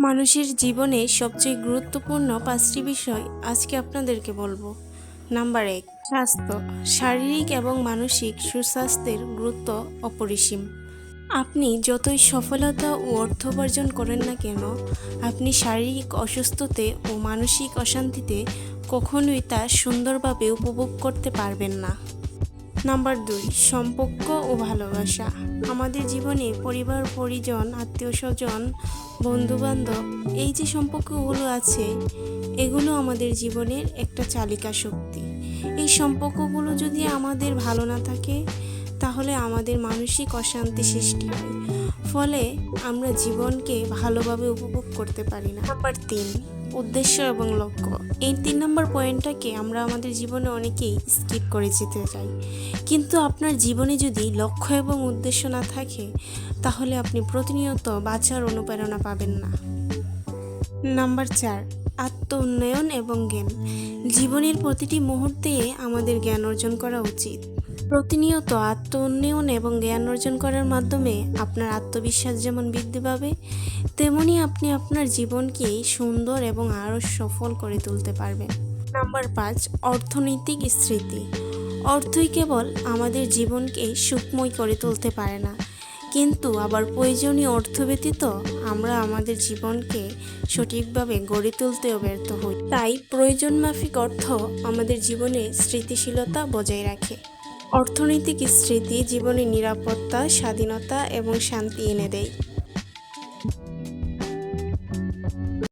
মানুষের জীবনে সবচেয়ে গুরুত্বপূর্ণ 5টি বিষয় আজকে আপনাদেরকে বলবো। নাম্বার 1, স্বাস্থ্য। শারীরিক এবং মানসিক সুস্বাস্থ্যের গুরুত্ব অপরিসীম। আপনি যতই সফলতা ও অর্থ উপার্জন করেন না কেন, আপনি শারীরিক অসুস্থতে ও মানসিক অশান্তিতে কখনোই তা সুন্দরভাবে উপভোগ করতে পারবেন না। নাম্বার 2, সম্পর্ক ও ভালোবাসা। আমাদের জীবনে পরিবার, পরিজন, আত্মীয়স্বজন, বন্ধুবান্ধব, এই যে সম্পর্কগুলো আছে, এগুলো আমাদের জীবনের একটা চালিকা শক্তি। এই সম্পর্কগুলো যদি আমাদের ভালো না থাকে, তাহলে আমাদের মানসিক অশান্তি সৃষ্টি হয়, ফলে আমরা জীবনকে ভালোভাবে উপভোগ করতে পারি না। নাম্বার 3, উদ্দেশ্য এবং লক্ষ্য। এই 3 নম্বর পয়েন্টটাকে আমরা আমাদের জীবনে অনেকেই স্কিপ করে যেতে চাই, কিন্তু আপনার জীবনে যদি লক্ষ্য এবং উদ্দেশ্য না থাকে, তাহলে আপনি প্রতিনিয়ত বাঁচার অনুপ্রেরণা পাবেন না। নাম্বার 4, আত্ম উন্নয়ন এবং জ্ঞান। জীবনের প্রতিটি মুহূর্তে আমাদের জ্ঞান অর্জন করা উচিত। প্রতিনিয়ত আত্ম উন্নয়ন এবং জ্ঞান অর্জন করার মাধ্যমে আপনার আত্মবিশ্বাস যেমন বৃদ্ধি পাবে, তেমনি আপনি আপনার জীবনকে সুন্দর এবং আরও সফল করে তুলতে পারবেন। নাম্বার 5, অর্থনৈতিক স্থিতি। অর্থই কেবল আমাদের জীবনকে সুখময় করে তুলতে পারে না, কিন্তু আবার প্রয়োজনীয় অর্থ ব্যতীত আমরা আমাদের জীবনকে সঠিকভাবে গড়ে তুলতেও ব্যর্থ হই। তাই প্রয়োজন মাফিক অর্থ আমাদের জীবনে স্থিতিশীলতা বজায় রাখে। অর্থনৈতিক স্থিতি জীবনে নিরাপত্তা, স্বাধীনতা এবং শান্তি এনে দেয়।